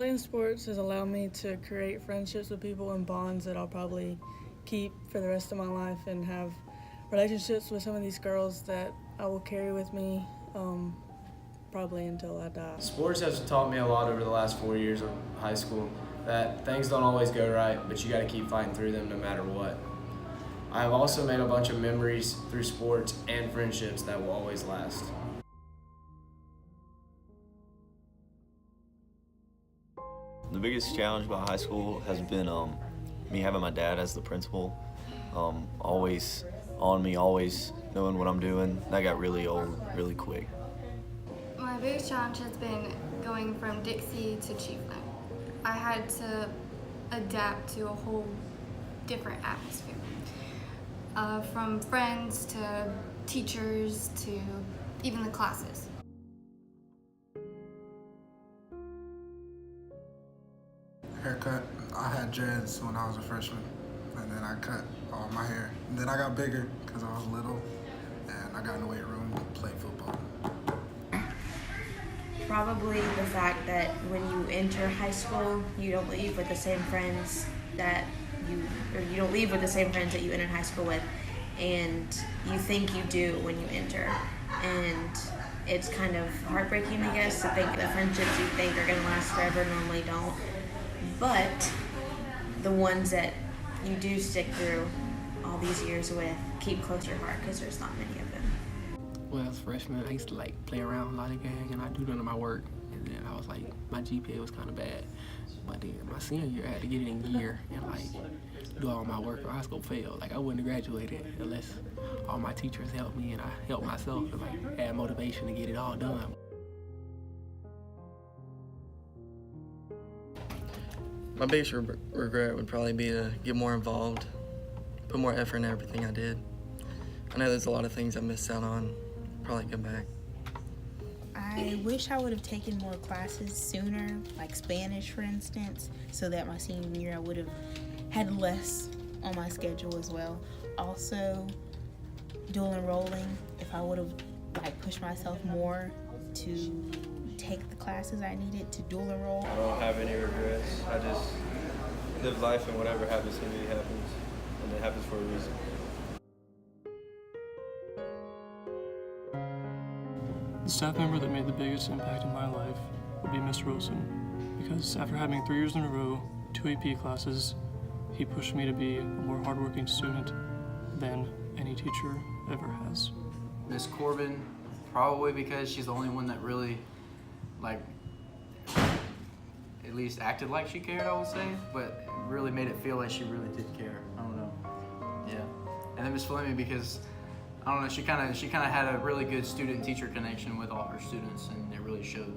Playing sports has allowed me to create friendships with people and bonds that I'll probably keep for the rest of my life and have relationships with some of these girls that I will carry with me probably until I die. Sports has taught me a lot over the last 4 years of high school that things don't always go right, but you got to keep fighting through them no matter what. I have also made a bunch of memories through sports and friendships that will always last. The biggest challenge about high school has been me having my dad as the principal, always on me, always knowing what I'm doing. That got really old really quick. My biggest challenge has been going from Dixie to Chiefland. I had to adapt to a whole different atmosphere. From friends to teachers to even the classes. Haircut. I had dreads when I was a freshman, and then I cut all my hair. And then I got bigger because I was little, and I got in the weight room and played football. Probably the fact that when you enter high school, you don't leave with the same friends that you don't leave with the same friends that you entered high school with, and you think you do when you enter. And it's kind of heartbreaking, I guess, to think the friendships you think are gonna last forever normally don't. But the ones that you do stick through all these years with keep close to your heart because there's not many of them. Well, as a freshman, I used to play around lollygag, and I do none of my work. And then I was my GPA was kind of bad. But then my senior year, I had to get it in gear and do all my work, or I was gonna fail. I wouldn't have graduated unless all my teachers helped me and I helped myself and had motivation to get it all done. My biggest regret would probably be to get more involved, put more effort in everything I did. I know there's a lot of things I missed out on. Probably go back. I wish I would have taken more classes sooner, like Spanish, for instance, so that my senior year I would have had less on my schedule as well. Also, dual enrolling, if I would have pushed myself more to take the classes I needed to dual enroll. I don't have any regrets. I just live life, and whatever happens to me happens, and it happens for a reason. The staff member that made the biggest impact in my life would be Mr. Wilson, because after having 3 years in a row, 2 AP classes, he pushed me to be a more hardworking student than any teacher ever has. Miss Corbin, probably because she's the only one that really, at least acted like she cared, I would say, but really made it feel like she really did care. I don't know. Yeah. And then Miss Fleming, because I don't know, she kind of had a really good student-teacher connection with all her students, and it really showed.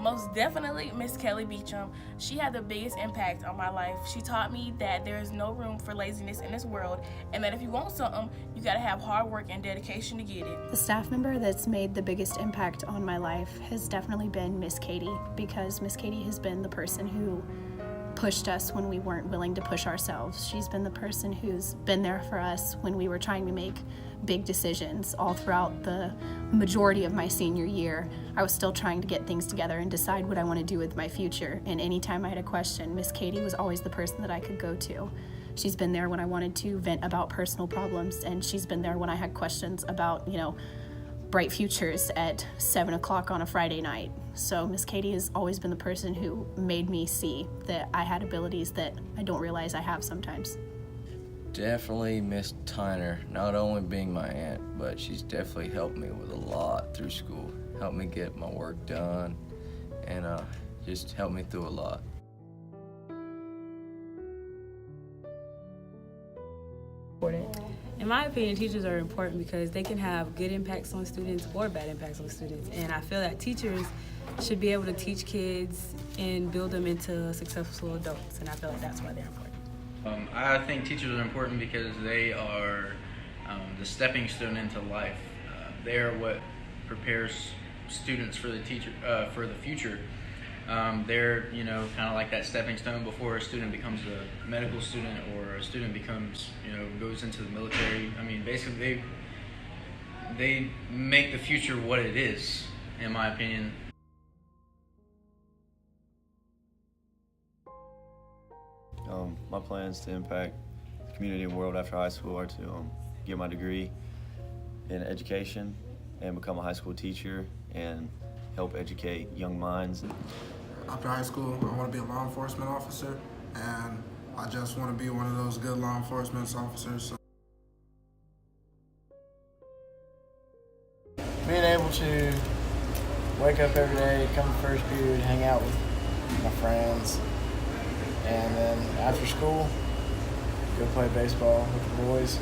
Most definitely Miss Kelly Beecham. She had the biggest impact on my life. She taught me that there is no room for laziness in this world, and that if you want something, you gotta have hard work and dedication to get it. The staff member that's made the biggest impact on my life has definitely been Miss Katie, because Miss Katie has been the person who pushed us when we weren't willing to push ourselves. She's been the person who's been there for us when we were trying to make big decisions. All throughout the majority of my senior year, I was still trying to get things together and decide what I want to do with my future. And anytime I had a question, Miss Katie was always the person that I could go to. She's been there when I wanted to vent about personal problems, and she's been there when I had questions about, bright futures at 7 o'clock on a Friday night. So Miss Katie has always been the person who made me see that I had abilities that I don't realize I have sometimes. Definitely Miss Tyner, not only being my aunt, but she's definitely helped me with a lot through school. Helped me get my work done, and just helped me through a lot. In my opinion, teachers are important because they can have good impacts on students or bad impacts on students. And I feel that teachers should be able to teach kids and build them into successful adults. And I feel like that's why they're important. I think teachers are important because they are the stepping stone into life. They are what prepares students for the future. They're kind of like that stepping stone before a student becomes a medical student or a student becomes goes into the military. I mean, basically they make the future what it is, in my opinion. My plans to impact the community and world after high school are to get my degree in education and become a high school teacher and help educate young minds. After high school, I want to be a law enforcement officer, and I just want to be one of those good law enforcement officers. So being able to wake up every day, come to first period, hang out with my friends, and then after school, go play baseball with the boys.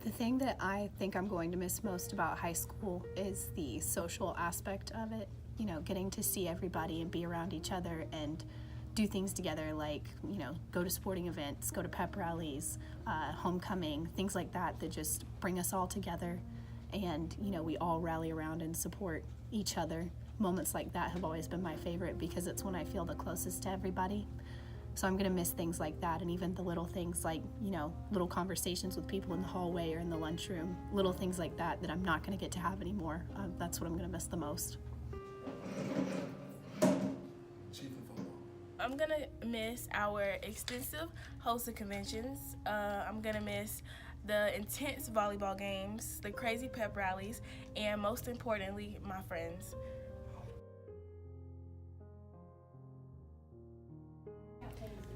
The thing that I think I'm going to miss most about high school is the social aspect of it. You know, getting to see everybody and be around each other and do things together, like, you know, go to sporting events, go to pep rallies, homecoming, things like that that just bring us all together. And, you know, we all rally around and support each other. Moments like that have always been my favorite because it's when I feel the closest to everybody. So I'm gonna miss things like that, and even the little things like, you know, little conversations with people in the hallway or in the lunchroom, little things like that I'm not gonna get to have anymore. That's what I'm gonna miss the most. I'm gonna miss our extensive host of conventions. I'm gonna miss the intense volleyball games, the crazy pep rallies, and most importantly, my friends.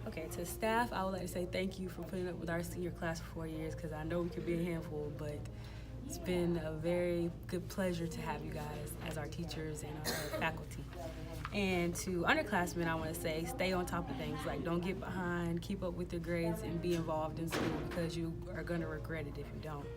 Okay, to staff, I would like to say thank you for putting up with our senior class for 4 years, because I know we could be a handful, but it's been a very good pleasure to have you guys as our teachers and our faculty. And to underclassmen, I want to say stay on top of things. Like, don't get behind, keep up with your grades, and be involved in school, because you are going to regret it if you don't.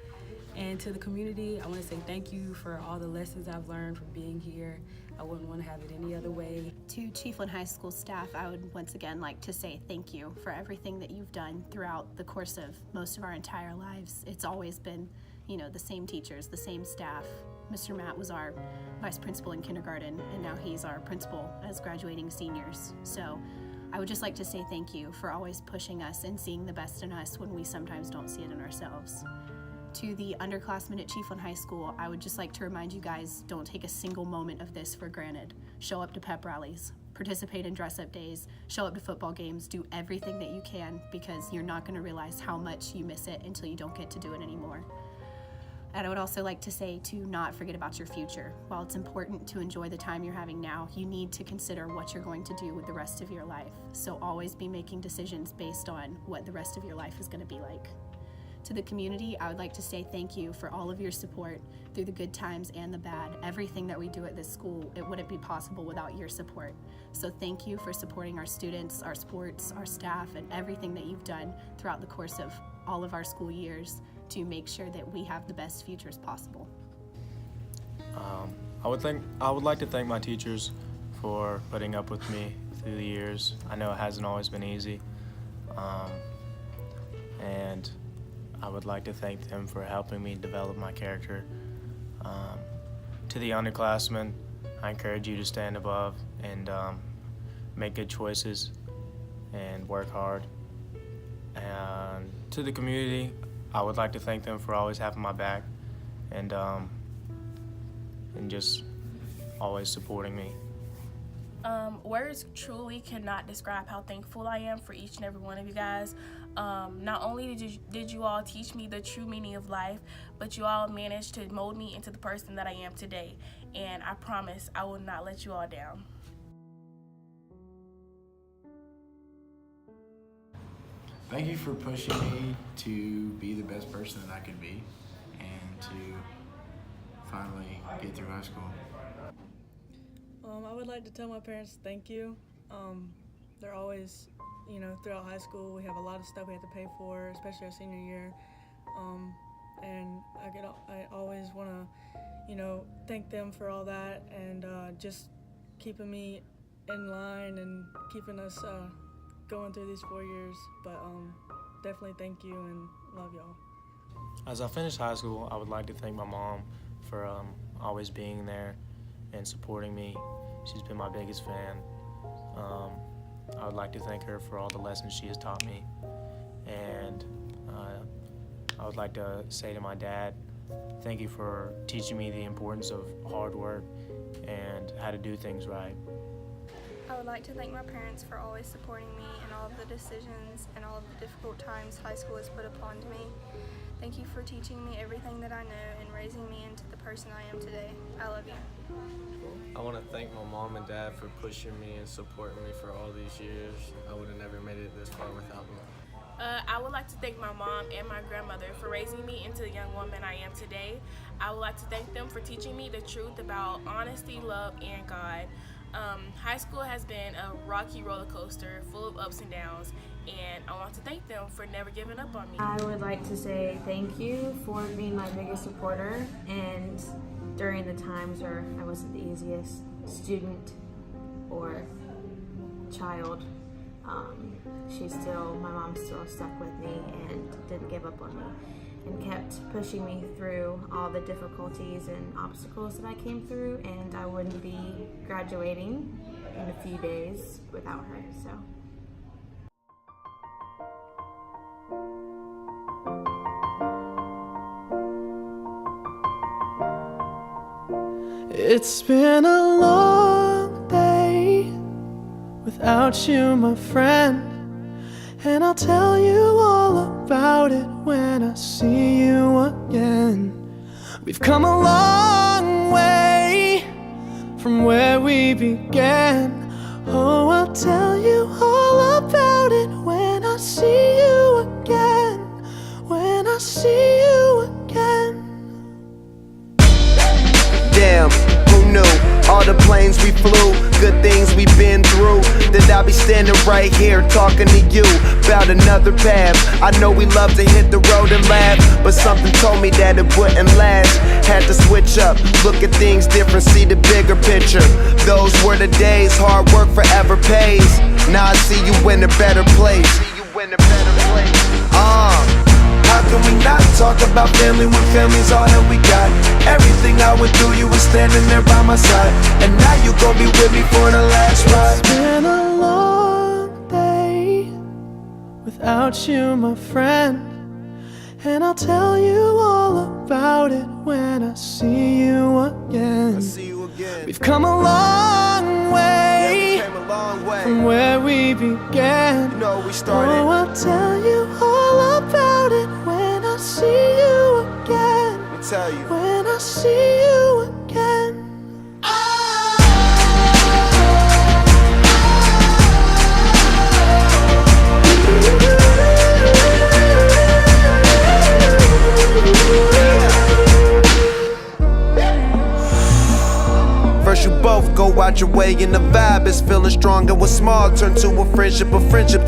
And to the community, I want to say thank you for all the lessons I've learned from being here. I wouldn't want to have it any other way. To Chiefland High School staff, I would once again like to say thank you for everything that you've done throughout the course of most of our entire lives. It's always been, you know, the same teachers, the same staff. Mr. Matt was our vice principal in kindergarten, and now he's our principal as graduating seniors. So I would just like to say thank you for always pushing us and seeing the best in us when we sometimes don't see it in ourselves. To the underclassmen at Chiefland High School, I would just like to remind you guys, don't take a single moment of this for granted. Show up to pep rallies, participate in dress-up days, show up to football games, do everything that you can, because you're not going to realize how much you miss it until you don't get to do it anymore. And I would also like to say to not forget about your future. While it's important to enjoy the time you're having now, you need to consider what you're going to do with the rest of your life. So always be making decisions based on what the rest of your life is going to be like. To the community, I would like to say thank you for all of your support through the good times and the bad. Everything that we do at this school, it wouldn't be possible without your support. So thank you for supporting our students, our sports, our staff, and everything that you've done throughout the course of all of our school years to make sure that we have the best futures possible. I would like to thank my teachers for putting up with me through the years. I know it hasn't always been easy, and I would like to thank them for helping me develop my character. To the underclassmen, I encourage you to stand above and make good choices and work hard. And to the community, I would like to thank them for always having my back and just always supporting me. Words truly cannot describe how thankful I am for each and every one of you guys. Not only did you all teach me the true meaning of life, but you all managed to mold me into the person that I am today. And I promise I will not let you all down. Thank you for pushing me to be the best person that I could be and to finally get through high school. I would like to tell my parents thank you. They're always, you know, throughout high school we have a lot of stuff we have to pay for, especially our senior year. And I always want to, you know, thank them for all that and just keeping me in line and keeping us going through these 4 years. But definitely thank you and love y'all. As I finish high school, I would like to thank my mom for always being there and supporting me. She's been my biggest fan. I would like to thank her for all the lessons she has taught me. And I would like to say to my dad, thank you for teaching me the importance of hard work and how to do things right. I would like to thank my parents for always supporting me in all of the decisions and all of the difficult times high school has put upon me. Thank you for teaching me everything that I know and raising me into the person I am today. I love you. I want to thank my mom and dad for pushing me and supporting me for all these years. I would have never made it this far without them. I would like to thank my mom and my grandmother for raising me into the young woman I am today. I would like to thank them for teaching me the truth about honesty, love, and God. High school has been a rocky roller coaster full of ups and downs, and I want to thank them for never giving up on me. I would like to say thank you for being my biggest supporter, and during the times where I wasn't the easiest student or child, my mom still stuck with me and didn't give up on me and kept pushing me through all the difficulties and obstacles that I came through, and I wouldn't be graduating in a few days without her, so. It's been a long day without you, my friend, and I'll tell you all about it when I see you again. We've come a long way from where we began. Oh, I'll tell you all about it when I see you again. When I see you again. Damn, who knew? All the planes we flew, good things we've been through. That I'll be standing right here talking to you about another path. I know we love to hit the road and laugh, but something told me that it wouldn't last. Had to switch up, look at things different, see the bigger picture. Those were the days, hard work forever pays. Now I see you in a better place. How can we not talk about family when family's all that we got? Everything I went through, you were standing there by my side, and now you gon' be with me for the last ride. It's been a long day without you, my friend, and I'll tell you all about it when I see you again. We've come a long way, from where we began. You know, we started. Oh, I'll tell you all about it when I see you again. Let me tell you. When I see you again. First you both go out your way and the vibe is feeling strong, and what's small turn to a friendship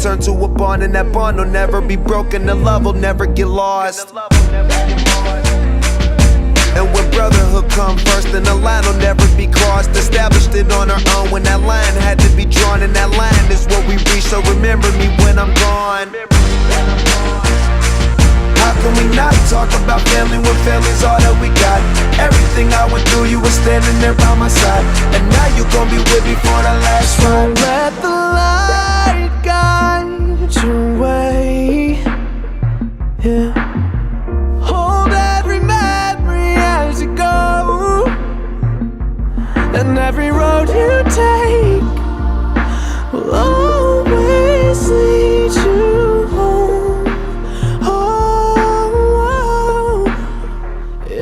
turn to a bond, and that bond will never be broken, the love will never get lost. And when brotherhood come first, then the line will never be crossed. Established it on our own when that line had to be drawn, and that line is what we reach, so remember me when I'm gone. How can we not talk about family when family's all that we got? Everything I went through, you were standing there by my side, and now you gon' be with me for the last ride. Let the light guide your way, yeah. Hold every memory as you go, and every road you take will always lead you home.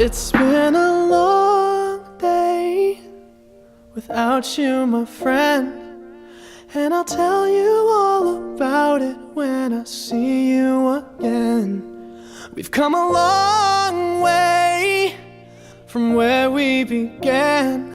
It's been a long day without you, my friend, and I'll tell you all about it when I see you again. We've come a long way from where we began.